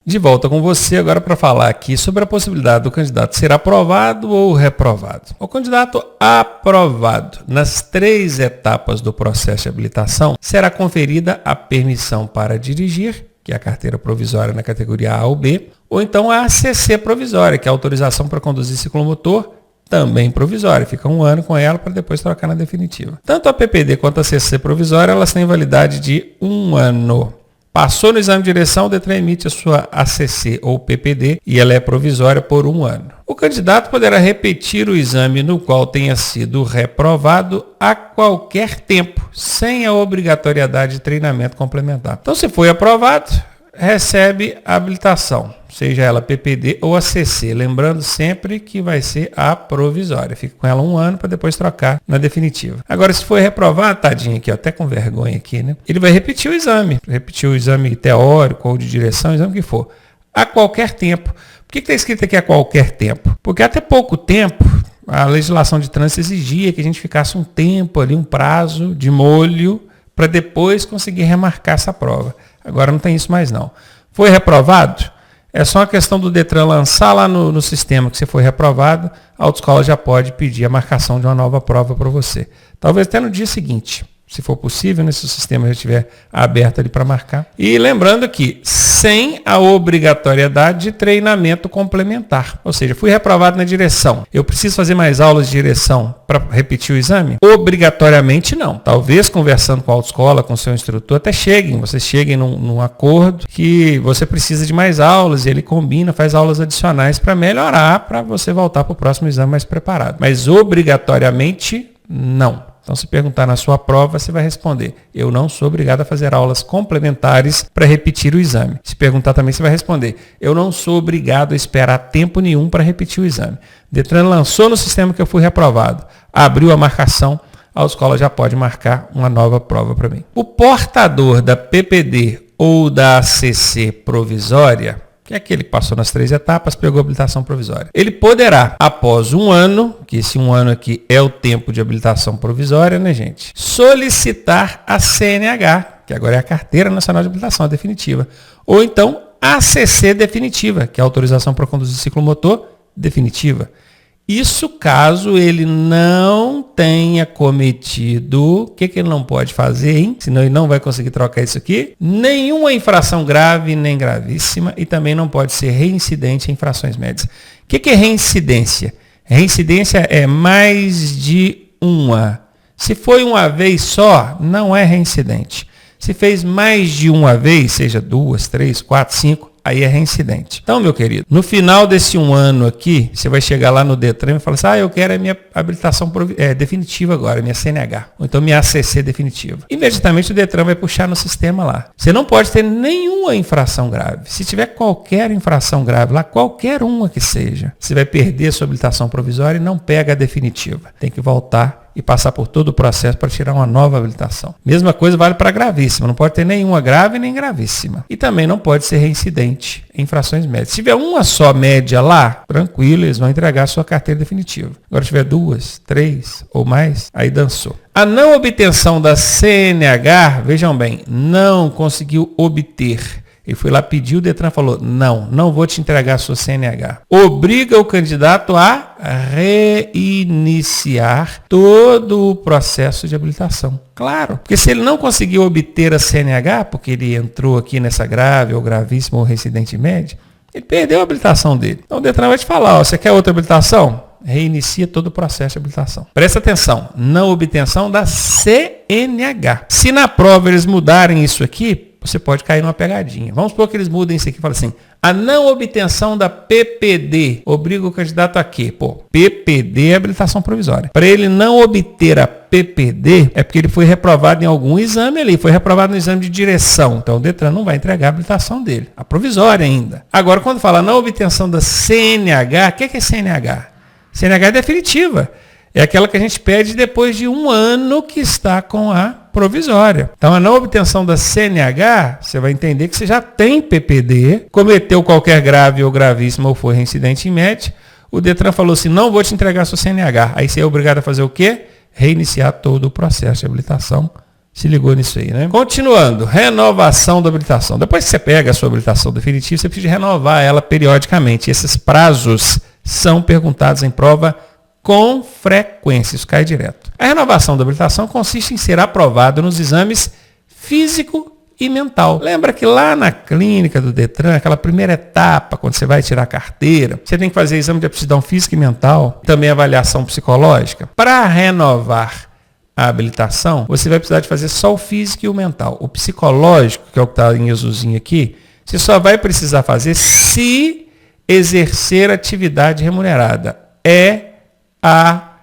De volta com você agora para falar aqui sobre a possibilidade do candidato ser aprovado ou reprovado. O candidato aprovado nas 3 etapas do processo de habilitação será conferida a permissão para dirigir, que é a carteira provisória na categoria A ou B, ou então a ACC provisória, que é a autorização para conduzir ciclomotor, também provisória. Fica 1 ano com ela para depois trocar na definitiva. Tanto a PPD quanto a ACC provisória, elas têm validade de 1 ano. Passou no exame de direção, o DETRAN emite a sua ACC ou PPD e ela é provisória por 1 ano. O candidato poderá repetir o exame no qual tenha sido reprovado a qualquer tempo, sem a obrigatoriedade de treinamento complementar. Então, se foi aprovado, recebe a habilitação, seja ela PPD ou ACC, lembrando sempre que vai ser a provisória. Fica com ela 1 ano para depois trocar na definitiva. Agora, se for reprovado, tadinho aqui, ó, até com vergonha aqui, né? Ele vai repetir o exame teórico ou de direção, o exame que for, a qualquer tempo. Por que está escrito aqui a qualquer tempo? Porque até pouco tempo, a legislação de trânsito exigia que a gente ficasse um tempo ali, um prazo de molho, para depois conseguir remarcar essa prova. Agora não tem isso mais não. Foi reprovado? É só uma questão do DETRAN lançar lá no sistema que você foi reprovado, a autoescola já pode pedir a marcação de uma nova prova para você. Talvez até no dia seguinte, se for possível, né, se o sistema já estiver aberto ali para marcar. E lembrando que sem a obrigatoriedade de treinamento complementar. Ou seja, fui reprovado na direção. Eu preciso fazer mais aulas de direção para repetir o exame? Obrigatoriamente não. Talvez conversando com a autoescola, com o seu instrutor, até vocês cheguem num acordo que você precisa de mais aulas e ele combina, faz aulas adicionais para melhorar, para você voltar para o próximo exame mais preparado. Mas obrigatoriamente não. Então, se perguntar na sua prova, você vai responder: eu não sou obrigado a fazer aulas complementares para repetir o exame. Se perguntar também, você vai responder: eu não sou obrigado a esperar tempo nenhum para repetir o exame. DETRAN lançou no sistema que eu fui reprovado, abriu a marcação, a autoescola já pode marcar uma nova prova para mim. O portador da PPD ou da ACC provisória, que é aquele que passou nas 3 etapas, pegou a habilitação provisória. Ele poderá, após 1 ano, que esse 1 ano aqui é o tempo de habilitação provisória, né, gente? Solicitar a CNH, que agora é a Carteira Nacional de Habilitação, a definitiva. Ou então a ACC definitiva, que é a autorização para conduzir ciclomotor definitiva. Isso caso ele não tenha cometido, o que ele não pode fazer, hein? Senão ele não vai conseguir trocar isso aqui. Nenhuma infração grave nem gravíssima e também não pode ser reincidente em infrações médias. O que é reincidência? Reincidência é mais de uma. Se foi uma vez só, não é reincidente. Se fez mais de uma vez, seja 2, 3, 4, 5, aí é reincidente. Então, meu querido, no final desse 1 ano aqui, você vai chegar lá no DETRAN e falar assim: eu quero a minha habilitação definitiva agora, minha CNH, ou então minha ACC definitiva. Imediatamente o DETRAN vai puxar no sistema lá. Você não pode ter nenhuma infração grave. Se tiver qualquer infração grave lá, qualquer uma que seja, você vai perder a sua habilitação provisória e não pega a definitiva. Tem que voltar e passar por todo o processo para tirar uma nova habilitação. Mesma coisa vale para gravíssima. Não pode ter nenhuma grave nem gravíssima. E também não pode ser reincidente em infrações médias. Se tiver uma só média lá, tranquilo, eles vão entregar a sua carteira definitiva. Agora, se tiver 2, 3 ou mais, aí dançou. A não obtenção da CNH, vejam bem, não conseguiu obter. Ele foi lá, pediu, o DETRAN falou: não vou te entregar a sua CNH. Obriga o candidato a reiniciar todo o processo de habilitação. Claro, porque se ele não conseguiu obter a CNH, porque ele entrou aqui nessa grave ou gravíssima ou reincidente média, ele perdeu a habilitação dele. Então o DETRAN vai te falar: você quer outra habilitação? Reinicia todo o processo de habilitação. Presta atenção, não obtenção da CNH. Se na prova eles mudarem isso aqui, você pode cair numa pegadinha. Vamos supor que eles mudem isso aqui e falem assim: a não obtenção da PPD obriga o candidato a quê? PPD é habilitação provisória. Para ele não obter a PPD, é porque ele foi reprovado em algum exame ali, foi reprovado no exame de direção. Então o DETRAN não vai entregar a habilitação dele, a provisória ainda. Agora, quando fala não obtenção da CNH, o que é CNH? CNH é definitiva. É aquela que a gente pede depois de 1 ano que está com a provisória. Então, a não obtenção da CNH, você vai entender que você já tem PPD, cometeu qualquer grave ou gravíssimo ou foi reincidente em média. O DETRAN falou assim: não vou te entregar a sua CNH. Aí você é obrigado a fazer o quê? Reiniciar todo o processo de habilitação, Se ligou nisso aí, né? Continuando, renovação da habilitação. Depois que você pega a sua habilitação definitiva, você precisa renovar ela periodicamente. Esses prazos são perguntados em prova com frequência. Isso cai direto. A renovação da habilitação consiste em ser aprovado nos exames físico e mental. Lembra que lá na clínica do Detran, aquela primeira etapa, quando você vai tirar a carteira, você tem que fazer exame de aptidão física e mental, também avaliação psicológica. Para renovar a habilitação, você vai precisar de fazer só o físico e o mental. O psicológico, que é o que está em azulzinho aqui, você só vai precisar fazer se exercer atividade remunerada. EAR.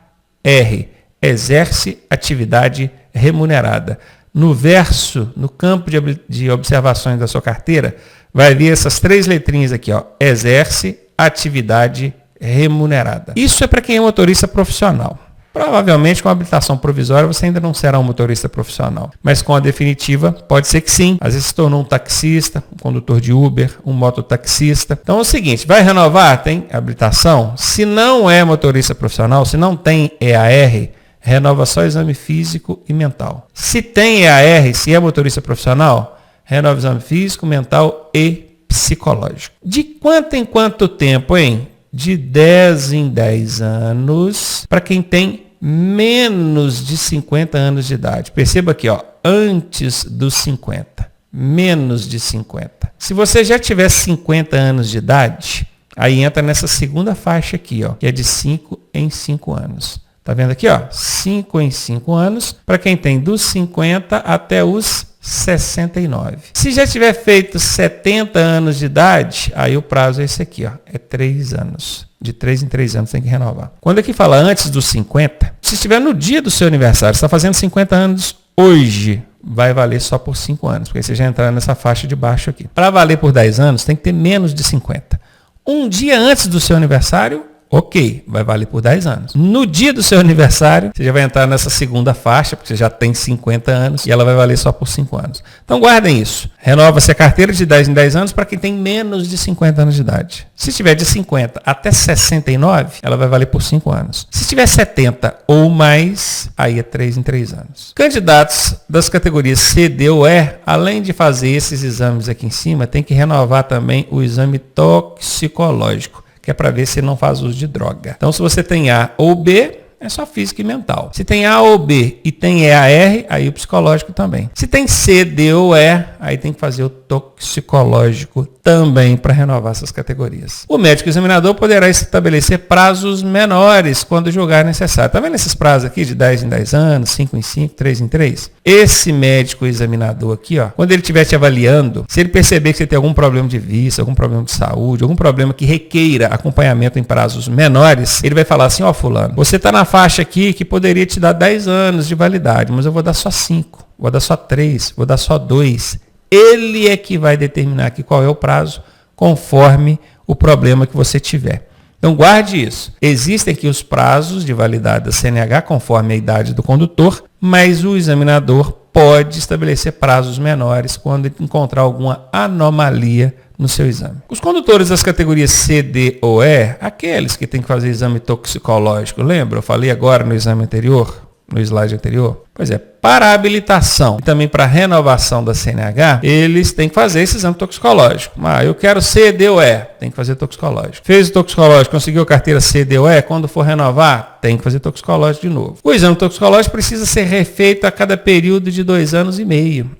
Exerce atividade remunerada. No verso, no campo de observações da sua carteira, vai vir essas 3 letrinhas aqui, ó. Exerce atividade remunerada. Isso é para quem é motorista profissional. Provavelmente com a habilitação provisória você ainda não será um motorista profissional. Mas com a definitiva, pode ser que sim. Às vezes se tornou um taxista, um condutor de Uber, um mototaxista. Então é o seguinte, vai renovar? Tem habilitação? Se não é motorista profissional, se não tem EAR, renova só exame físico e mental. Se tem EAR, se é motorista profissional, renova exame físico, mental e psicológico. De quanto em quanto tempo, hein? De 10 em 10 anos para quem tem menos de 50 anos de idade. Perceba aqui, ó, antes dos 50, menos de 50. Se você já tiver 50 anos de idade, aí entra nessa segunda faixa aqui, ó, que é de 5 em 5 anos. Tá vendo aqui, ó? 5 em 5 anos para quem tem dos 50 até os 69. Se já tiver feito 70 anos de idade, aí o prazo é esse aqui, ó, é 3 anos. De 3 em 3 anos tem que renovar. Quando aqui fala antes dos 50, se estiver no dia do seu aniversário, você está fazendo 50 anos hoje, vai valer só por 5 anos, porque aí você já entrar nessa faixa de baixo aqui. Para valer por 10 anos, tem que ter menos de 50. Um dia antes do seu aniversário, ok, vai valer por 10 anos. No dia do seu aniversário, você já vai entrar nessa segunda faixa, porque você já tem 50 anos, e ela vai valer só por 5 anos. Então guardem isso. Renova-se a carteira de 10 em 10 anos para quem tem menos de 50 anos de idade. Se tiver de 50 até 69, ela vai valer por 5 anos. Se tiver 70 ou mais, aí é 3 em 3 anos. Candidatos das categorias C, D ou E, além de fazer esses exames aqui em cima, tem que renovar também o exame toxicológico, que é para ver se não faz uso de droga. Então, se você tem A ou B, é só física e mental. Se tem A ou B e tem EAR, aí o psicológico também. Se tem C, D ou E, aí tem que fazer o toxicológico também para renovar essas categorias. O médico examinador poderá estabelecer prazos menores quando julgar necessário. Tá vendo esses prazos aqui de 10 em 10 anos, 5 em 5, 3 em 3? Esse médico examinador aqui, ó, quando ele estiver te avaliando, se ele perceber que você tem algum problema de vista, algum problema de saúde, algum problema que requeira acompanhamento em prazos menores, ele vai falar assim, ó, fulano, você está na faixa aqui que poderia te dar 10 anos de validade, mas eu vou dar só 5, vou dar só 3, vou dar só 2. Ele é que vai determinar aqui qual é o prazo, conforme o problema que você tiver. Então guarde isso. Existem aqui os prazos de validade da CNH conforme a idade do condutor, mas o examinador pode estabelecer prazos menores quando encontrar alguma anomalia no seu exame. Os condutores das categorias C, D ou E, aqueles que têm que fazer exame toxicológico, lembra? Eu falei agora no exame anterior, no slide anterior? Pois é, para a habilitação e também para a renovação da CNH, eles têm que fazer esse exame toxicológico. Eu quero C, D ou E, tem que fazer toxicológico. Fez o toxicológico, conseguiu a carteira C, D ou E, quando for renovar, tem que fazer toxicológico de novo. O exame toxicológico precisa ser refeito a cada período de 2 anos e meio.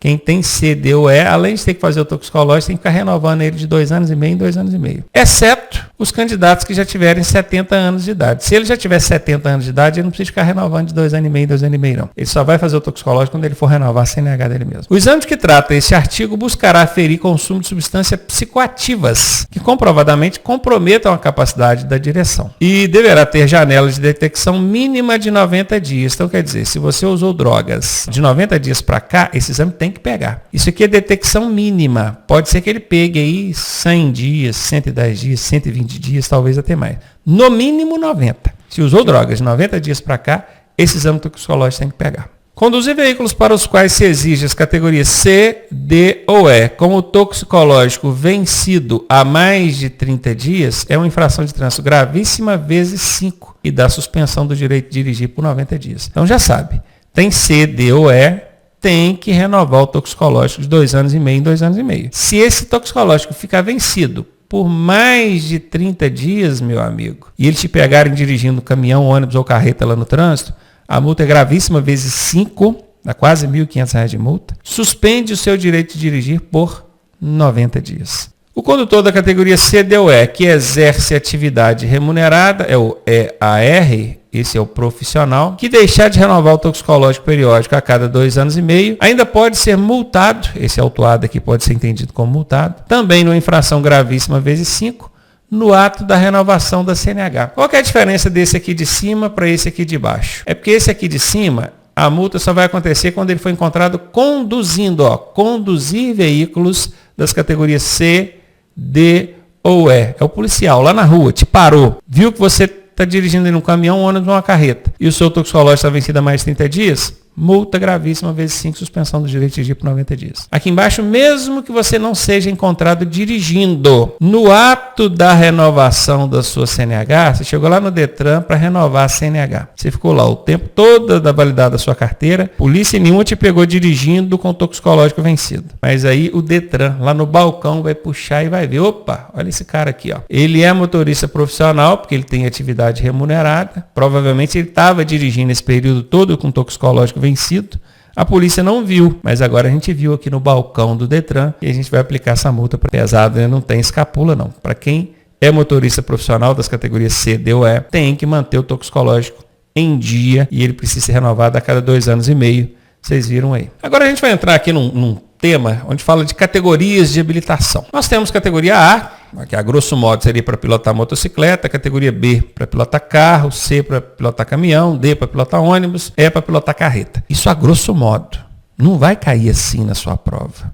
Quem tem C, D ou E, além de ter que fazer o toxicológico, tem que ficar renovando ele de 2 anos e meio em 2 anos e meio. Exceto os candidatos que já tiverem 70 anos de idade. Se ele já tiver 70 anos de idade, ele não precisa ficar renovando de 2 anos e meio em 2 anos e meio, não. Ele só vai fazer o toxicológico quando ele for renovar a CNH dele mesmo. O exame de que trata esse artigo buscará aferir consumo de substâncias psicoativas que comprovadamente comprometam a capacidade da direção. E deverá ter janela de detecção mínima de 90 dias. Então, quer dizer, se você usou drogas de 90 dias para cá, esse exame tem que pegar. Isso aqui é detecção mínima. Pode ser que ele pegue aí 100 dias, 110 dias, 120 dias, talvez até mais. No mínimo 90. Se usou drogas de 90 dias para cá, esse exame toxicológico tem que pegar. Conduzir veículos para os quais se exige as categorias C, D ou E, como o toxicológico vencido há mais de 30 dias, é uma infração de trânsito gravíssima vezes 5 e dá suspensão do direito de dirigir por 90 dias. Então já sabe, tem C, D ou E, tem que renovar o toxicológico de 2 anos e meio em 2 anos e meio. Se esse toxicológico ficar vencido por mais de 30 dias, meu amigo, e eles te pegarem dirigindo caminhão, ônibus ou carreta lá no trânsito, a multa é gravíssima, vezes 5, dá quase R$ 1.500 de multa. Suspende o seu direito de dirigir por 90 dias. O condutor da categoria C, D ou E, que exerce atividade remunerada, é o EAR, esse é o profissional, que deixar de renovar o toxicológico periódico a cada 2 anos e meio, ainda pode ser multado, esse autuado aqui pode ser entendido como multado, também numa infração gravíssima vezes 5, no ato da renovação da CNH. Qual que é a diferença desse aqui de cima para esse aqui de baixo? É porque esse aqui de cima, a multa só vai acontecer quando ele foi encontrado conduzindo, conduzir veículos das categorias C, D ou E. É o policial lá na rua, te parou, viu que você está dirigindo em um caminhão, um ônibus ou uma carreta, e o seu toxicológico está vencido há mais de 30 dias, multa gravíssima, vezes 5, suspensão do direito de dirigir por 90 dias. Aqui embaixo, mesmo que você não seja encontrado dirigindo, no ato da renovação da sua CNH, você chegou lá no Detran para renovar a CNH. Você ficou lá o tempo todo da validade da sua carteira, polícia nenhuma te pegou dirigindo com toxicológico vencido. Mas aí o Detran, lá no balcão, vai puxar e vai ver, opa, olha esse cara aqui, ó. Ele é motorista profissional, porque ele tem atividade remunerada, provavelmente ele estava dirigindo esse período todo com toxicológico vencido, a polícia não viu, mas agora a gente viu aqui no balcão do Detran e a gente vai aplicar essa multa pesada, né? Não tem escapula não. Para quem é motorista profissional das categorias C, D ou E, tem que manter o toxicológico em dia e ele precisa ser renovado a cada 2 anos e meio. Vocês viram aí. Agora a gente vai entrar aqui num tema onde fala de categorias de habilitação. Nós temos categoria A, que a grosso modo seria para pilotar motocicleta, categoria B para pilotar carro, C para pilotar caminhão, D para pilotar ônibus, E para pilotar carreta. Isso a grosso modo. Não vai cair assim na sua prova.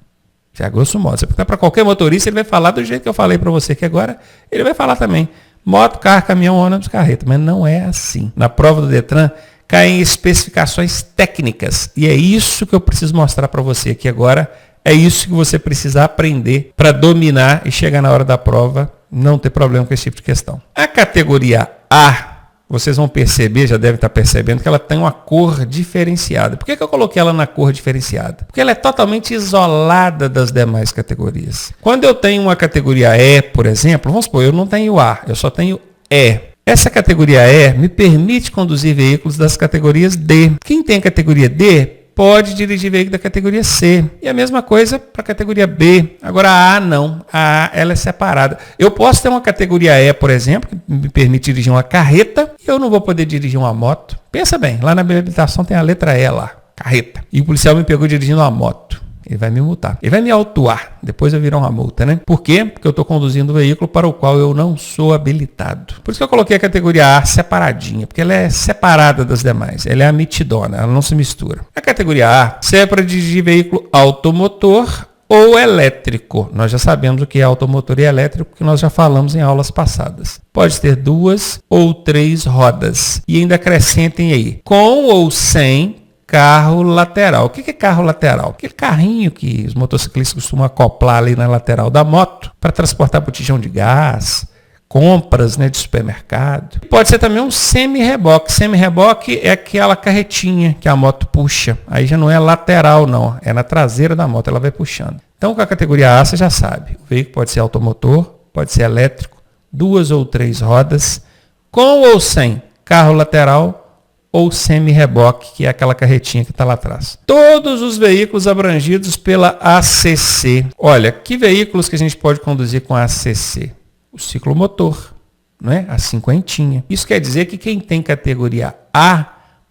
Isso é a grosso modo. Você perguntar para qualquer motorista, ele vai falar do jeito que eu falei para você aqui agora, ele vai falar também. Moto, carro, caminhão, ônibus, carreta. Mas não é assim. Na prova do Detran, caem especificações técnicas. E é isso que eu preciso mostrar para você aqui agora. É isso que você precisa aprender para dominar e chegar na hora da prova, não ter problema com esse tipo de questão. A categoria A, vocês vão perceber, já devem estar percebendo, que ela tem uma cor diferenciada. Por que eu coloquei ela na cor diferenciada? Porque ela é totalmente isolada das demais categorias. Quando eu tenho uma categoria E, por exemplo, vamos supor, eu não tenho A, eu só tenho E. Essa categoria E me permite conduzir veículos das categorias D. Quem tem a categoria D pode dirigir veículo da categoria C. E a mesma coisa para a categoria B. Agora a A não. A A ela é separada. Eu posso ter uma categoria E, por exemplo, que me permite dirigir uma carreta, e eu não vou poder dirigir uma moto. Pensa bem, lá na minha habilitação tem a letra E lá, carreta. E o policial me pegou dirigindo uma moto. Ele vai me multar. Ele vai me autuar. Depois vai virar uma multa, né? Por quê? Porque eu estou conduzindo um veículo para o qual eu não sou habilitado. Por isso que eu coloquei a categoria A separadinha, porque ela é separada das demais. Ela é a mitidona, ela não se mistura. A categoria A serve para dirigir veículo automotor ou elétrico. Nós já sabemos o que é automotor e elétrico, porque nós já falamos em aulas passadas. Pode ter 2 ou 3 rodas. E ainda acrescentem aí, com ou sem carro lateral. O que é carro lateral? Aquele carrinho que os motociclistas costumam acoplar ali na lateral da moto para transportar botijão de gás, compras, né, de supermercado. Pode ser também um semi-reboque. Semi-reboque é aquela carretinha que a moto puxa. Aí já não é lateral não, é na traseira da moto, ela vai puxando. Então com a categoria A você já sabe. O veículo pode ser automotor, pode ser elétrico, 2 ou 3 rodas, com ou sem carro lateral, ou semi-reboque, que é aquela carretinha que está lá atrás. Todos os veículos abrangidos pela ACC. Olha, que veículos que a gente pode conduzir com a ACC? O ciclomotor, né? A cinquentinha. Isso quer dizer que quem tem categoria A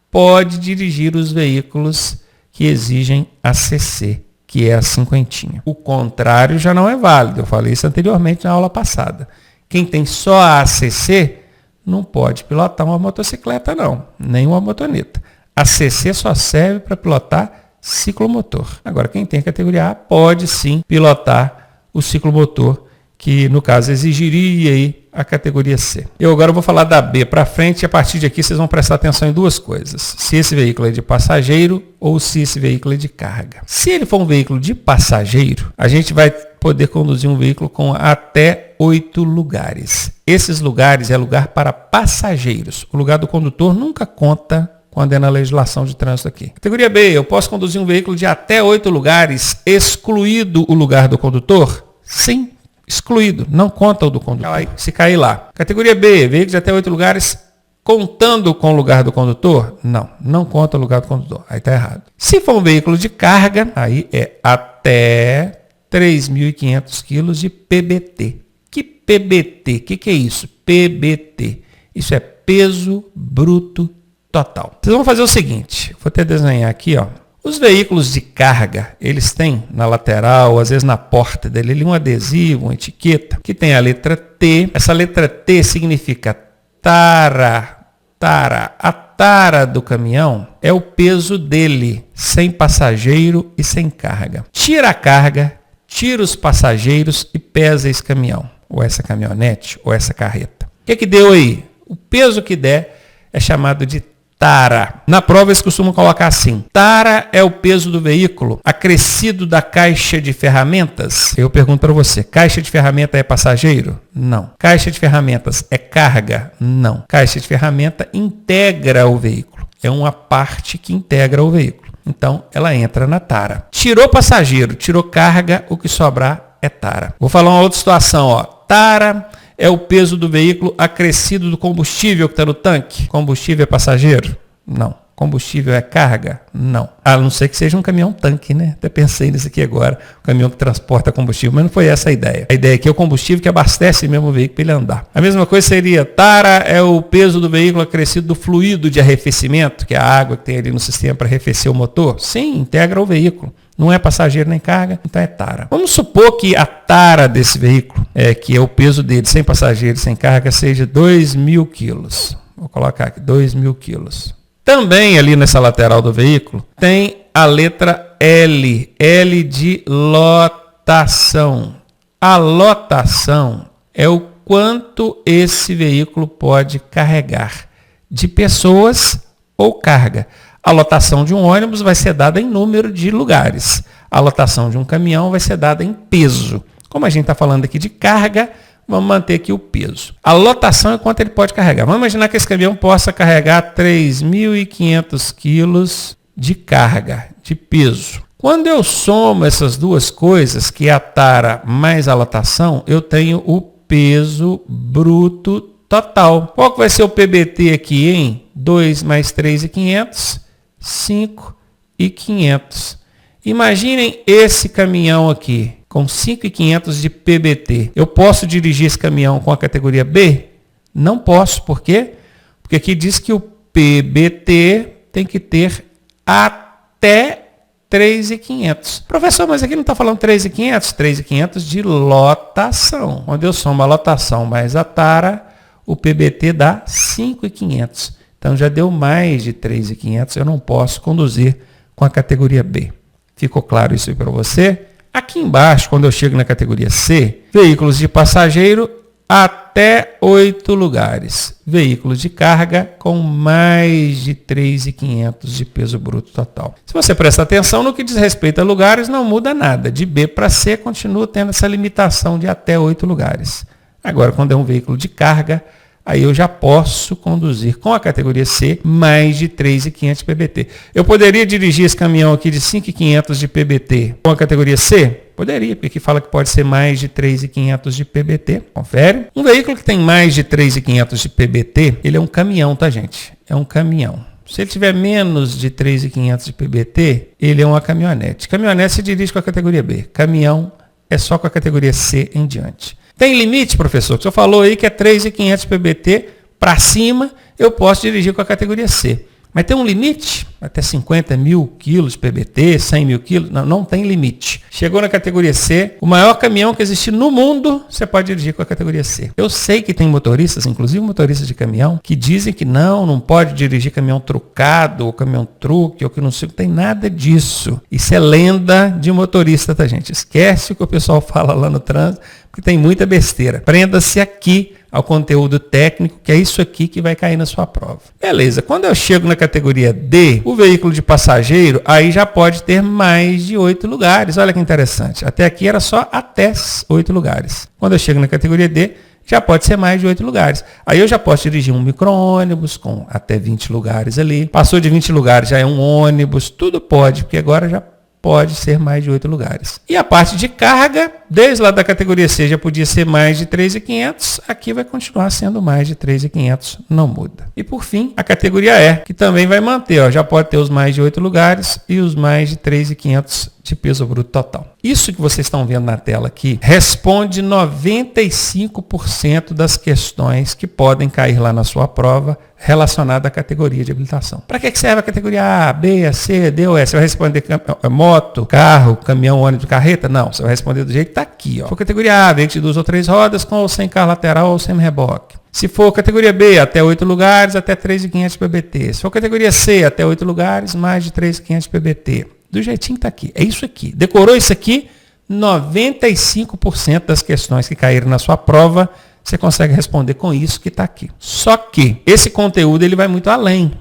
pode dirigir os veículos que exigem ACC, que é a cinquentinha. O contrário já não é válido. Eu falei isso anteriormente na aula passada. Quem tem só a ACC não pode pilotar uma motocicleta, não, nem uma motoneta. A CC só serve para pilotar ciclomotor. Agora, quem tem a categoria A pode sim pilotar o ciclomotor, que no caso exigiria aí a categoria C. Eu agora vou falar da B para frente e a partir de aqui vocês vão prestar atenção em 2 coisas. Se esse veículo é de passageiro ou se esse veículo é de carga. Se ele for um veículo de passageiro, a gente vai poder conduzir um veículo com até 8 lugares. Esses lugares é lugar para passageiros. O lugar do condutor nunca conta quando é na legislação de trânsito aqui. Categoria B, eu posso conduzir um veículo de até 8 lugares, excluído o lugar do condutor? Sim, excluído, não conta o do condutor. Se cair lá. Categoria B, veículo de até 8 lugares, contando com o lugar do condutor? Não, não conta o lugar do condutor. Aí está errado. Se for um veículo de carga, aí é até 3.500 quilos de PBT. Que PBT? O que é isso? PBT. Isso é peso bruto total. Vocês vão fazer o seguinte, vou até desenhar aqui, ó. Os veículos de carga, eles têm na lateral, às vezes na porta dele, um adesivo, uma etiqueta, que tem a letra T. Essa letra T significa tara. A tara do caminhão é o peso dele, sem passageiro e sem carga. Tira a carga, tira os passageiros e pesa esse caminhão, ou essa caminhonete, ou essa carreta. O que deu aí? O peso que der é chamado de tara. Na prova eles costumam colocar assim: tara é o peso do veículo acrescido da caixa de ferramentas. Eu pergunto para você, caixa de ferramenta é passageiro? Não. Caixa de ferramentas é carga? Não. Caixa de ferramenta integra o veículo. É uma parte que integra o veículo. Então, ela entra na tara. Tirou passageiro, tirou carga, o que sobrar é tara. Vou falar uma outra situação, ó. Tara é o peso do veículo acrescido do combustível que está no tanque. Combustível é passageiro? Não. Combustível é carga? Não. A não ser que seja um caminhão-tanque, né? Até pensei nisso aqui agora. O caminhão que transporta combustível. Mas não foi essa a ideia. A ideia aqui é o combustível que abastece mesmo o veículo para ele andar. A mesma coisa seria, tara é o peso do veículo acrescido do fluido de arrefecimento, que é a água que tem ali no sistema para arrefecer o motor. Sim, integra o veículo. Não é passageiro nem carga, então é tara. Vamos supor que a tara desse veículo, que é o peso dele sem passageiro e sem carga, seja 2.000 quilos. Vou colocar aqui, 2.000 quilos. Também ali nessa lateral do veículo tem a letra L. L de lotação. A lotação é o quanto esse veículo pode carregar de pessoas ou carga. A lotação de um ônibus vai ser dada em número de lugares. A lotação de um caminhão vai ser dada em peso. Como a gente está falando aqui de carga, vamos manter aqui o peso. A lotação é quanto ele pode carregar. Vamos imaginar que esse caminhão possa carregar 3.500 quilos de carga, de peso. Quando eu somo essas duas coisas, que é a tara mais a lotação, eu tenho o peso bruto total. Qual que vai ser o PBT aqui, hein? 2 mais 3.500, 5.500. Imaginem esse caminhão aqui, com 5.500 de PBT. Eu posso dirigir esse caminhão com a categoria B? Não posso. Por quê? Porque aqui diz que o PBT tem que ter até 3.500. Professor, mas aqui não está falando 3.500? 3.500 de lotação. Quando eu somo a lotação mais a tara, o PBT dá 5.500. Então já deu mais de 3.500. Eu não posso conduzir com a categoria B. Ficou claro isso aí para você? Aqui embaixo, quando eu chego na categoria C, veículos de passageiro até 8 lugares. Veículos de carga com mais de 3.500 de peso bruto total. Se você prestar atenção no que diz respeito a lugares, não muda nada. De B para C, continua tendo essa limitação de até 8 lugares. Agora, quando é um veículo de carga, aí eu já posso conduzir com a categoria C mais de 3.500 de PBT. Eu poderia dirigir esse caminhão aqui de 5.500 de PBT com a categoria C? Poderia, porque aqui fala que pode ser mais de 3.500 de PBT. Confere. Um veículo que tem mais de 3.500 de PBT, ele é um caminhão, tá, gente? É um caminhão. Se ele tiver menos de 3.500 de PBT, ele é uma caminhonete. Caminhonete se dirige com a categoria B. Caminhão é só com a categoria C em diante. Tem limite, professor? O senhor falou aí que é 3.500 PBT para cima, eu posso dirigir com a categoria C. Mas tem um limite? Até 50.000 quilos de PBT, 100.000 quilos? Não, não tem limite. Chegou na categoria C, o maior caminhão que existe no mundo, você pode dirigir com a categoria C. Eu sei que tem motoristas, inclusive motoristas de caminhão, que dizem que não pode dirigir caminhão trucado, ou caminhão truque, ou que não sei, não tem nada disso. Isso é lenda de motorista, tá, gente? Esquece o que o pessoal fala lá no trânsito, porque tem muita besteira. Prenda-se aqui ao conteúdo técnico, que é isso aqui que vai cair na sua prova. Beleza, quando eu chego na categoria D, o veículo de passageiro, aí já pode ter mais de 8 lugares. Olha que interessante. Até aqui era só até 8 lugares. Quando eu chego na categoria D, já pode ser mais de 8 lugares. Aí eu já posso dirigir um micro-ônibus com até 20 lugares ali. Passou de 20 lugares, já é um ônibus, tudo pode, porque agora já pode ser mais de 8 lugares. E a parte de carga, desde lá da categoria C já podia ser mais de 3.500, aqui vai continuar sendo mais de 3.500, não muda. E por fim, a categoria E, que também vai manter, ó, já pode ter os mais de 8 lugares e os mais de 3.500 de peso bruto total. Isso que vocês estão vendo na tela aqui responde 95% das questões que podem cair lá na sua prova relacionada à categoria de habilitação. Para que serve a categoria A, B, C, D ou E? Você vai responder moto, carro, caminhão, ônibus, carreta? Não, você vai responder do jeito que está aqui. Ó. For categoria A, veículo de 2 ou 3 rodas com ou sem carro lateral ou sem reboque. Se for categoria B, até 8 lugares, até 3.500 PBT. Se for categoria C, até 8 lugares, mais de 3.500 PBT. Do jeitinho que está aqui. É isso aqui. Decorou isso aqui? 95% das questões que caíram na sua prova, você consegue responder com isso que está aqui. Só que esse conteúdo ele vai muito além.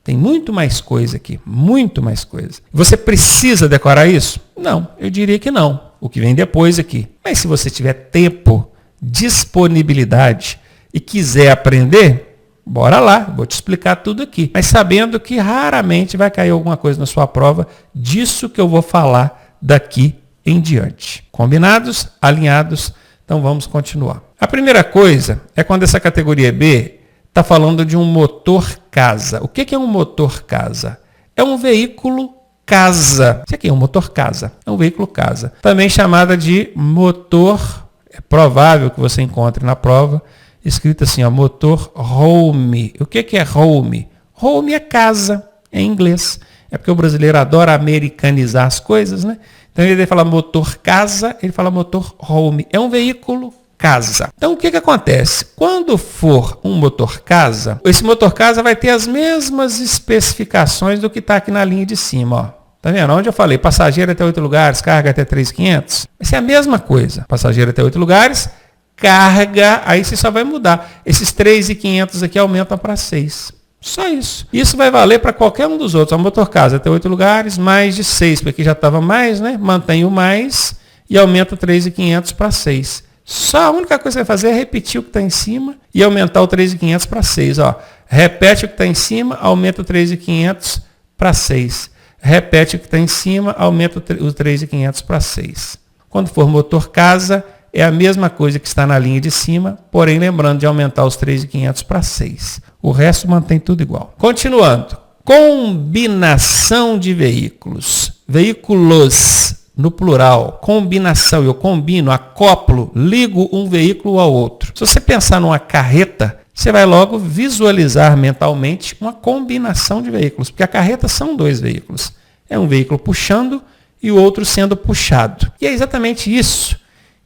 Tem muito mais coisa aqui. Muito mais coisa. Você precisa decorar isso? Não, eu diria que não. O que vem depois aqui. Mas se você tiver tempo, disponibilidade e quiser aprender, bora lá, vou te explicar tudo aqui. Mas sabendo que raramente vai cair alguma coisa na sua prova disso que eu vou falar daqui em diante. Combinados? Alinhados? Então vamos continuar. A primeira coisa é quando essa categoria B está falando de um motor casa. O que é um motor casa? É um veículo casa. Isso aqui é um motor casa. É um veículo casa. Também chamada de motor, é provável que você encontre na prova, escrito assim, ó, motor home. O que é home? Home é casa, em inglês. É porque o brasileiro adora americanizar as coisas, né? Então, ele fala motor casa, ele fala motor home. É um veículo casa. Então, o que acontece? Quando for um motor casa, esse motor casa vai ter as mesmas especificações do que está aqui na linha de cima, ó. Tá vendo? Onde eu falei passageiro até 8 lugares, carga até 3.500. Vai ser a mesma coisa. Passageiro até 8 lugares, carga, aí você só vai mudar. Esses 3.500 aqui aumentam para 6. Só isso. Isso vai valer para qualquer um dos outros. O motor casa até 8 lugares, mais de 6, porque aqui já estava mais, né? Mantém o mais e aumenta 3.500 para 6. Só a única coisa que você vai fazer é repetir o que está em cima e aumentar o 3.500 para 6. Ó. Repete o que está em cima, aumenta o 3.500 para 6. Repete o que está em cima, aumenta o 3.500 para 6. Quando for motor casa, é a mesma coisa que está na linha de cima, porém lembrando de aumentar os 3.500 para 6. O resto mantém tudo igual. Continuando. Combinação de veículos. Veículos, no plural. Combinação. Eu combino, acoplo, ligo um veículo ao outro. Se você pensar numa carreta, você vai logo visualizar mentalmente uma combinação de veículos. Porque a carreta são 2 veículos. É um veículo puxando e o outro sendo puxado. E é exatamente isso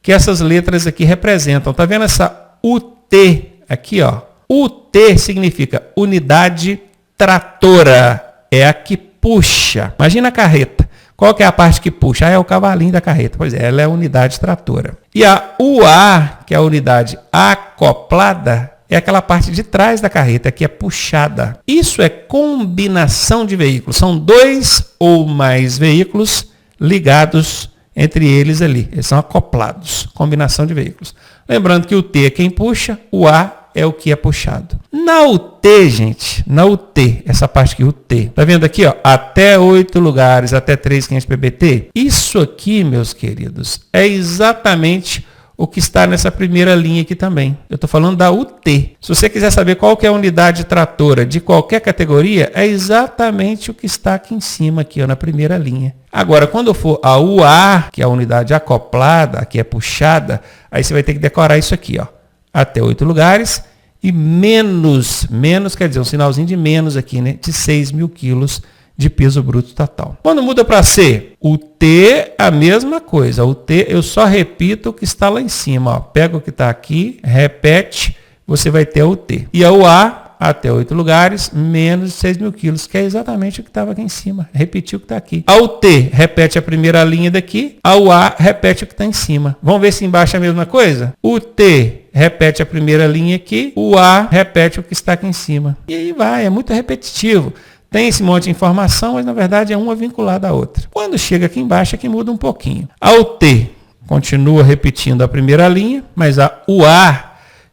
que essas letras aqui representam. Tá vendo essa UT aqui, ó? UT significa unidade tratora. É a que puxa. Imagina a carreta. Qual que é a parte que puxa? É o cavalinho da carreta. Pois é, ela é a unidade tratora. E a UA, que é a unidade acoplada, é aquela parte de trás da carreta que é puxada. Isso é combinação de veículos. São 2 ou mais veículos ligados entre eles ali. Eles são acoplados. Combinação de veículos. Lembrando que o T é quem puxa, o A é o que é puxado. Na UT, gente, na UT, essa parte aqui, UT, tá vendo aqui, ó, até 8 lugares, até 3.500 PBT? Isso aqui, meus queridos, é exatamente o que está nessa primeira linha aqui também. Eu estou falando da UT. Se você quiser saber qual que é a unidade tratora de qualquer categoria, é exatamente o que está aqui em cima, aqui, ó, na primeira linha. Agora, quando for a UA, que é a unidade acoplada, que é puxada, aí você vai ter que decorar isso aqui, ó. Até 8 lugares e menos quer dizer um sinalzinho de menos aqui, né? De 6.000 quilos de peso bruto total. Quando muda para C, o T, a mesma coisa. O T, eu só repito o que está lá em cima. Ó. Pega o que está aqui, repete, você vai ter o T. E a A, até 8 lugares, menos de 6.000 quilos, que é exatamente o que estava aqui em cima. Repetiu o que está aqui. A T, repete a primeira linha daqui. A A, repete o que está em cima. Vamos ver se embaixo é a mesma coisa? O T, repete a primeira linha aqui. O A, repete o que está aqui em cima. E aí vai, é muito repetitivo. Tem esse monte de informação, mas na verdade é uma vinculada à outra. Quando chega aqui embaixo é que muda um pouquinho. A T continua repetindo a primeira linha, mas a UA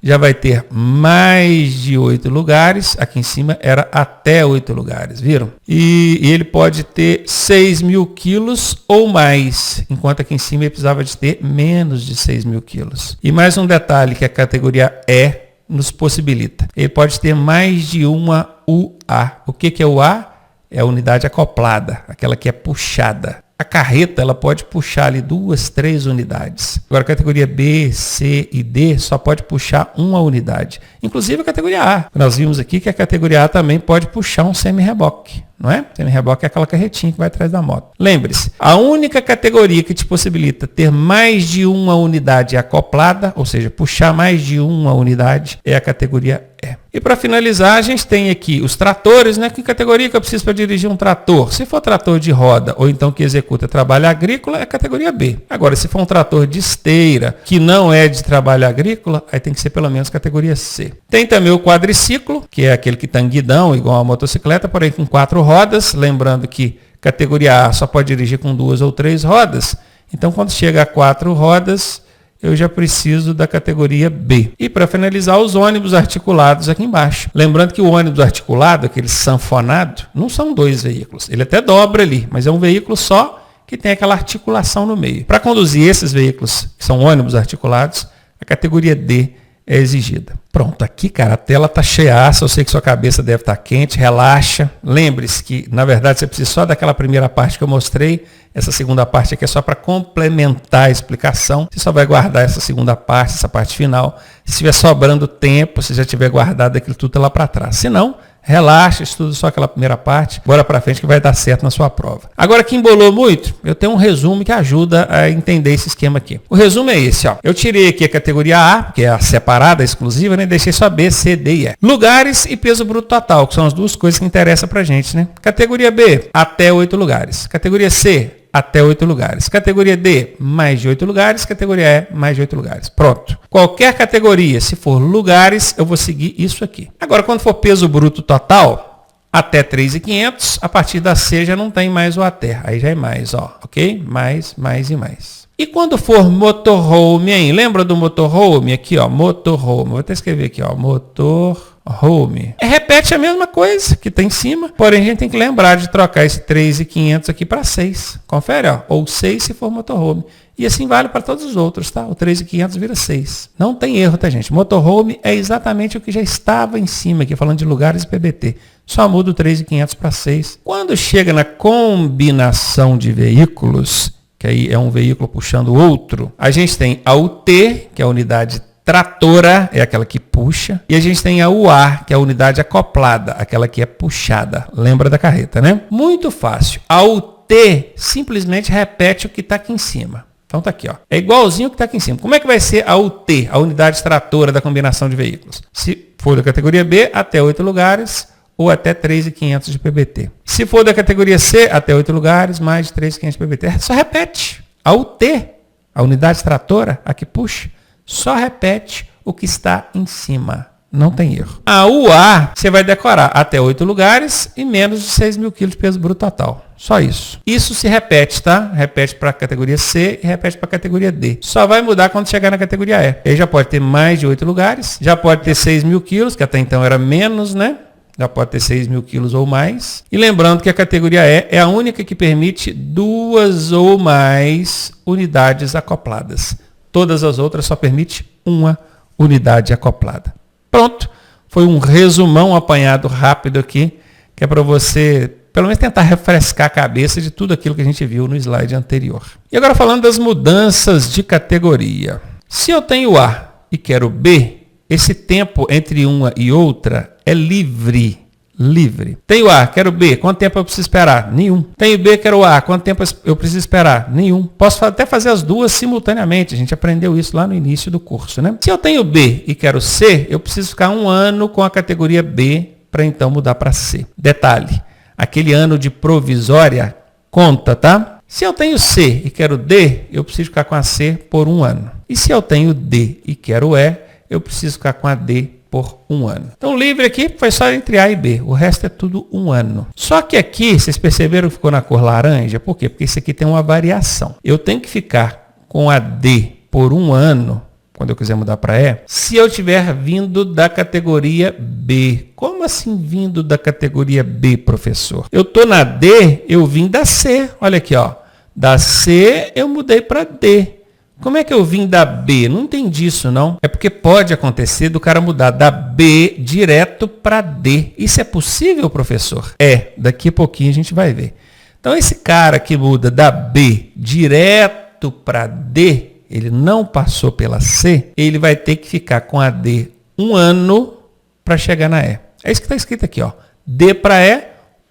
já vai ter mais de 8 lugares. Aqui em cima era até 8 lugares, viram? E ele pode ter 6.000 quilos ou mais, enquanto aqui em cima ele precisava de ter menos de 6.000 quilos. E mais um detalhe que a categoria E nos possibilita. Ele pode ter mais de uma UA. O que é UA? É a unidade acoplada, aquela que é puxada. A carreta ela pode puxar ali 2, 3 unidades. Agora a categoria B, C e D só pode puxar uma unidade. Inclusive a categoria A. Nós vimos aqui que a categoria A também pode puxar um semi-reboque, não é? Semi-reboque é aquela carretinha que vai atrás da moto. Lembre-se, a única categoria que te possibilita ter mais de uma unidade acoplada, ou seja, puxar mais de uma unidade, é a categoria E. E para finalizar, a gente tem aqui os tratores, né? Que categoria que eu preciso para dirigir um trator? Se for trator de roda ou então que executa trabalho agrícola, é a categoria B. Agora, se for um trator de esteira, que não é de trabalho agrícola, aí tem que ser pelo menos categoria C. Tem também o quadriciclo, que é aquele que está em guidão, igual a motocicleta, porém com 4 rodas. Lembrando que categoria A só pode dirigir com 2 ou 3 rodas. Então, quando chega a 4 rodas, eu já preciso da categoria B. E para finalizar, os ônibus articulados aqui embaixo. Lembrando que o ônibus articulado, aquele sanfonado, não são 2 veículos. Ele até dobra ali, mas é um veículo só que tem aquela articulação no meio. Para conduzir esses veículos, que são ônibus articulados, a categoria D é exigida. Pronto, aqui, cara, a tela tá cheiaça, eu sei que sua cabeça deve estar quente, relaxa. Lembre-se que, na verdade, você precisa só daquela primeira parte que eu mostrei. Essa segunda parte aqui é só para complementar a explicação. Você só vai guardar essa segunda parte, essa parte final. Se estiver sobrando tempo, se já tiver guardado aquilo tudo lá para trás. Se não, relaxa, estuda só aquela primeira parte, bora para frente que vai dar certo na sua prova. Agora, que embolou muito, eu tenho um resumo que ajuda a entender esse esquema aqui. O resumo é esse, ó. Eu tirei aqui a categoria A, que é a separada, a exclusiva, né? Deixei só B, C, D e E. Lugares e peso bruto total, que são as duas coisas que interessam pra gente, né? Categoria B, até 8 lugares. Categoria C, até 8 lugares. Categoria D, mais de 8 lugares. Categoria E, mais de 8 lugares. Pronto. Qualquer categoria, se for lugares, eu vou seguir isso aqui. Agora, quando for peso bruto total, até 3.500, a partir da C já não tem mais o até. Aí já é mais, ó, ok? Mais e mais. E quando for motorhome, hein? Lembra do motorhome? Aqui, ó, motorhome. Vou até escrever aqui, ó, motorhome. Repete a mesma coisa que tem em cima, porém a gente tem que lembrar de trocar esse 3.500 aqui para 6. Confere, ó, ou 6 se for motorhome. E assim vale para todos os outros, tá? O 3.500 vira 6. Não tem erro, tá, gente? Motorhome é exatamente o que já estava em cima aqui, falando de lugares e PBT. Só muda o 3.500 para 6. Quando chega na combinação de veículos, que aí é um veículo puxando o outro, a gente tem a UT, que é a unidade tratora, é aquela que puxa, e a gente tem a UA, que é a unidade acoplada, aquela que é puxada. Lembra da carreta, né? Muito fácil. A UT simplesmente repete o que está aqui em cima. Então tá aqui, ó. É igualzinho o que está aqui em cima. Como é que vai ser a UT, a unidade tratora da combinação de veículos? Se for da categoria B, até 8 lugares, ou até 3.500 de PBT. Se for da categoria C, até 8 lugares, mais de 3.500 de PBT. Só repete. A UT, a unidade tratora, a que puxa, só repete o que está em cima. Não tem erro. A UA, você vai decorar até 8 lugares e menos de 6.000 kg de peso bruto total. Só isso. Isso se repete, tá? Repete para a categoria C e repete para a categoria D. Só vai mudar quando chegar na categoria E. Aí já pode ter mais de 8 lugares, já pode ter 6.000 kg, que até então era menos, né? Já pode ter 6.000 quilos ou mais. E lembrando que a categoria E é a única que permite 2 ou mais unidades acopladas. Todas as outras só permite uma unidade acoplada. Pronto. Foi um resumão apanhado rápido aqui, que é para você, pelo menos, tentar refrescar a cabeça de tudo aquilo que a gente viu no slide anterior. E agora falando das mudanças de categoria. Se eu tenho A e quero B, esse tempo entre uma e outra é livre. Livre. Tenho A, quero B. Quanto tempo eu preciso esperar? Nenhum. Tenho B, quero A. Quanto tempo eu preciso esperar? Nenhum. Posso até fazer as duas simultaneamente. A gente aprendeu isso lá no início do curso, né? Se eu tenho B e quero C, eu preciso ficar 1 ano com a categoria B para então mudar para C. Detalhe, aquele ano de provisória conta, tá? Se eu tenho C e quero D, eu preciso ficar com a C por 1 ano. E se eu tenho D e quero E, eu preciso ficar com a D por 1 ano. Então, livre aqui foi só entre A e B. O resto é tudo 1 ano. Só que aqui, vocês perceberam que ficou na cor laranja? Por quê? Porque isso aqui tem uma variação. Eu tenho que ficar com a D por 1 ano quando eu quiser mudar para E, se eu tiver vindo da categoria B. Como assim vindo da categoria B, professor? Eu estou na D, eu vim da C. Olha aqui, ó. Da C eu mudei para D. Como é que eu vim da B? Não entendi isso, não. É porque pode acontecer do cara mudar da B direto para D. Isso é possível, professor? É, daqui a pouquinho a gente vai ver. Então, esse cara que muda da B direto para D, ele não passou pela C, ele vai ter que ficar com a D um ano para chegar na E. É isso que está escrito aqui, ó. D para E,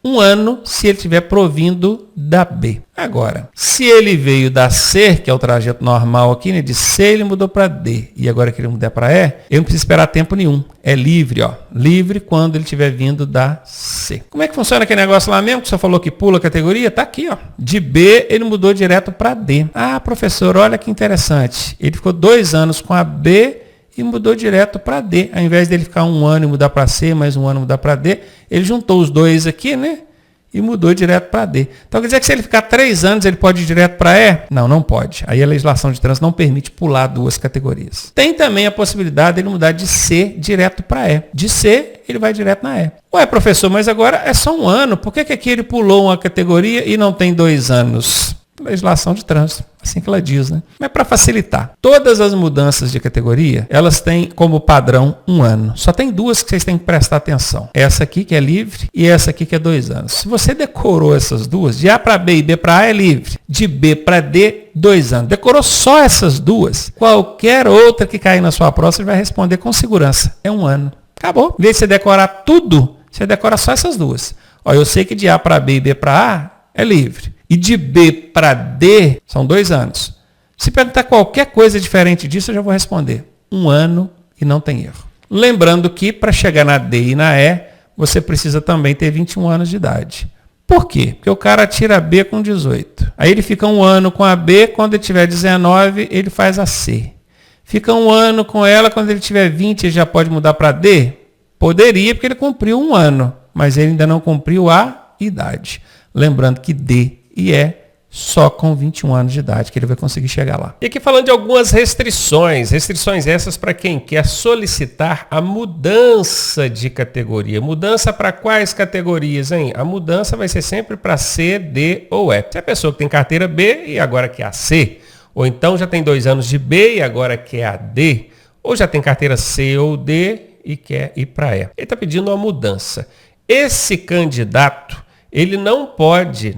um ano se ele estiver provindo da B. Agora, se ele veio da C, que é o trajeto normal aqui, né? De C ele mudou para D. E agora que ele mudar para E, ele não precisa esperar tempo nenhum. É livre, ó. Livre quando ele estiver vindo da C. Como é que funciona aquele negócio lá mesmo? Que você falou que pula a categoria? Tá aqui, ó. De B ele mudou direto para D. Ah, professor, olha que interessante. Ele ficou 2 anos com a B e mudou direto para D. Ao invés dele ficar 1 ano e mudar para C, mais 1 ano e mudar para D, ele juntou os dois aqui, né? E mudou direto para D. Então quer dizer que se ele ficar 3 anos, ele pode ir direto para E? Não, não pode. Aí a legislação de trânsito não permite pular 2 categorias. Tem também a possibilidade dele mudar de C direto para E. De C, ele vai direto na E. Ué, professor, mas agora é só 1 ano. Por que aqui ele pulou uma categoria e não tem 2 anos? Legislação de trânsito, assim que ela diz, né? Mas para facilitar, todas as mudanças de categoria, elas têm como padrão 1 ano. Só tem 2 que vocês têm que prestar atenção. Essa aqui que é livre e essa aqui que é 2 anos. Se você decorou essas duas, de A para B e B para A é livre, de B para D, 2 anos. Decorou só essas duas, qualquer outra que cair na sua prova, você vai responder com segurança. É 1 ano. Acabou. Em vez de você decorar tudo, você decora só essas duas. Ó, eu sei que de A para B e B para A é livre. E de B para D são 2 anos. Se perguntar qualquer coisa diferente disso, eu já vou responder. 1 ano e não tem erro. Lembrando que para chegar na D e na E, você precisa também ter 21 anos de idade. Por quê? Porque o cara tira a B com 18. Aí ele fica 1 ano com a B, quando ele tiver 19, ele faz a C. Fica 1 ano com ela, quando ele tiver 20, ele já pode mudar para D? Poderia, porque ele cumpriu 1 ano, mas ele ainda não cumpriu a idade. Lembrando que D e E só com 21 anos de idade que ele vai conseguir chegar lá. E aqui falando de algumas restrições essas para quem quer solicitar a mudança de categoria. Mudança para quais categorias, hein? A mudança vai ser sempre para C, D ou E. Se a pessoa que tem carteira B e agora quer a C, ou então já tem 2 anos de B e agora quer a D, ou já tem carteira C ou D e quer ir para E. Ele está pedindo uma mudança. Esse candidato, ele não pode,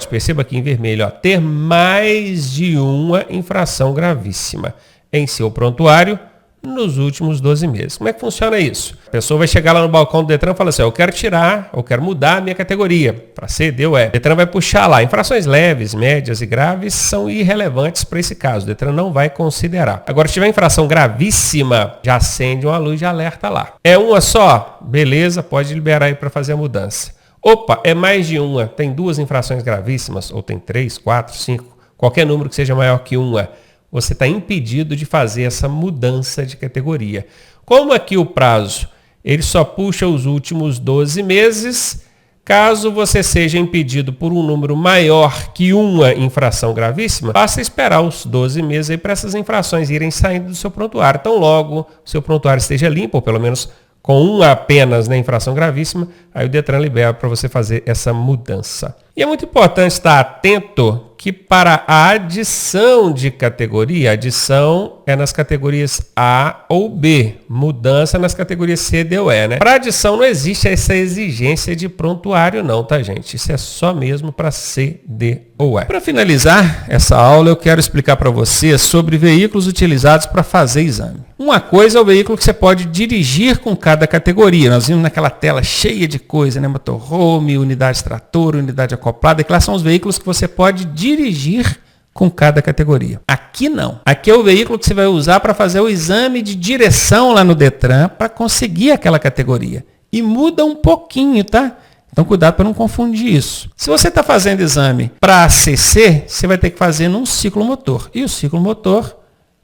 perceba aqui em vermelho, ó, ter mais de uma infração gravíssima em seu prontuário nos últimos 12 meses. Como é que funciona isso? A pessoa vai chegar lá no balcão do Detran e falar assim, eu quero mudar a minha categoria para C, D ou E. O Detran vai puxar lá. Infrações leves, médias e graves são irrelevantes para esse caso. O Detran não vai considerar. Agora, se tiver infração gravíssima, já acende uma luz de alerta lá. É uma só? Beleza, pode liberar aí para fazer a mudança. Opa, é mais de uma, tem 2 infrações gravíssimas, ou tem 3, 4, 5, qualquer número que seja maior que uma, você está impedido de fazer essa mudança de categoria. Como aqui o prazo, ele só puxa os últimos 12 meses, caso você seja impedido por um número maior que uma infração gravíssima, basta esperar os 12 meses aí para essas infrações irem saindo do seu prontuário. Então logo o seu prontuário esteja limpo, ou pelo menos com uma apenas na infração gravíssima, aí o Detran libera para você fazer essa mudança. E é muito importante estar atento que para a adição de categoria, adição é nas categorias A ou B, mudança nas categorias C, D ou E, né? Para adição não existe essa exigência de prontuário não, tá, gente? Isso é só mesmo para C, D ou E. Para finalizar essa aula, eu quero explicar para você sobre veículos utilizados para fazer exame. Uma coisa é o veículo que você pode dirigir com cada categoria. Nós vimos naquela tela cheia de coisa, né? Motorhome, unidade trator, unidade acoplada, que lá são os veículos que você pode dirigir com cada categoria. Aqui não. Aqui é o veículo que você vai usar para fazer o exame de direção lá no Detran para conseguir aquela categoria. E muda um pouquinho, tá? Então cuidado para não confundir isso. Se você está fazendo exame para ACC, você vai ter que fazer num ciclomotor. E o ciclomotor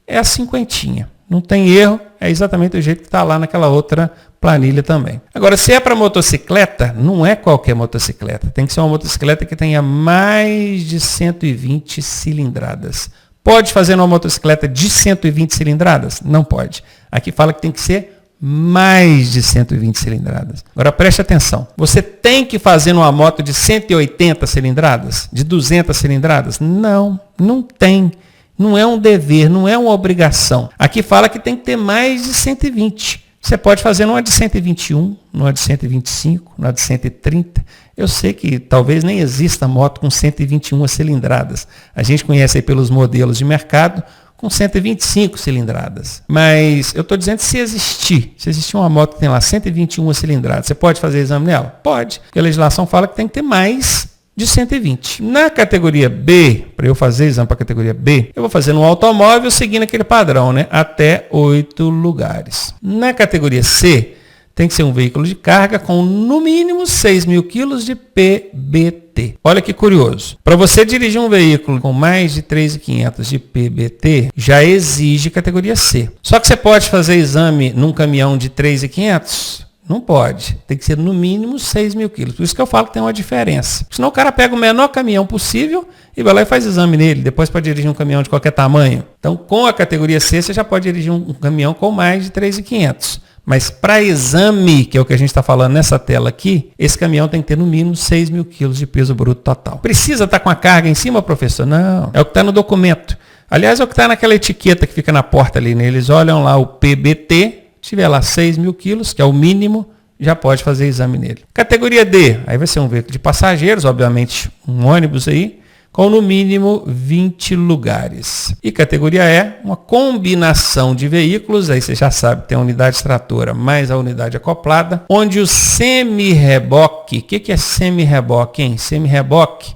é a 50. Não tem erro, é exatamente do jeito que está lá naquela outra planilha também. Agora, se é para motocicleta, não é qualquer motocicleta. Tem que ser uma motocicleta que tenha mais de 120 cilindradas. Pode fazer numa motocicleta de 120 cilindradas? Não pode. Aqui fala que tem que ser mais de 120 cilindradas. Agora preste atenção. Você tem que fazer numa moto de 180 cilindradas? De 200 cilindradas? Não, não tem. Não é um dever, não é uma obrigação. Aqui fala que tem que ter mais de 120. Você pode fazer numa de 121, numa de 125, numa de 130. Eu sei que talvez nem exista moto com 121 cilindradas. A gente conhece aí pelos modelos de mercado com 125 cilindradas. Mas eu estou dizendo se existir uma moto que tem lá 121 cilindradas, você pode fazer exame nela? Pode, porque a legislação fala que tem que ter mais de 120. Na categoria B, para eu fazer exame para a categoria B, eu vou fazer no automóvel seguindo aquele padrão, né? Até 8 lugares. Na categoria C, tem que ser um veículo de carga com no mínimo 6.000 quilos de PBT. Olha que curioso. Para você dirigir um veículo com mais de 3.500 de PBT, já exige categoria C. Só que você pode fazer exame num caminhão de 3.500? Não pode. Tem que ser no mínimo 6.000 quilos. Por isso que eu falo que tem uma diferença. Senão o cara pega o menor caminhão possível e vai lá e faz exame nele. Depois pode dirigir um caminhão de qualquer tamanho. Então, com a categoria C, você já pode dirigir um caminhão com mais de 3.500. Mas para exame, que é o que a gente está falando nessa tela aqui, esse caminhão tem que ter no mínimo 6.000 quilos de peso bruto total. Precisa estar com a carga em cima, professor? Não. É o que está no documento. Aliás, é o que está naquela etiqueta que fica na porta ali, né? Eles olham lá o PBT, tiver lá 6.000 quilos, que é o mínimo, já pode fazer exame nele. Categoria D, aí vai ser um veículo de passageiros, obviamente um ônibus aí, com no mínimo 20 lugares. E categoria E, uma combinação de veículos, aí você já sabe, tem a unidade extratora mais a unidade acoplada, onde o semi-reboque, o que é semi-reboque, hein? Semi-reboque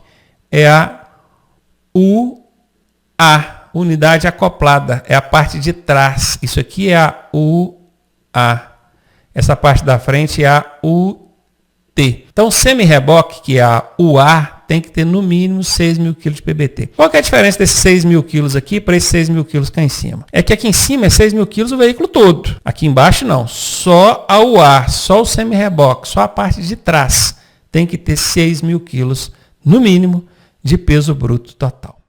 é a UA, unidade acoplada, é a parte de trás. Isso aqui é a UA. Essa parte da frente é a UT. Então, semi-reboque, que é a UA, tem que ter no mínimo 6.000 quilos de PBT. Qual que é a diferença desses 6.000 quilos aqui para esses 6.000 quilos cá em cima? É que aqui em cima é 6.000 quilos o veículo todo. Aqui embaixo não. Só a UA, só o semi-reboque, só a parte de trás tem que ter 6.000 quilos, no mínimo, de peso bruto total.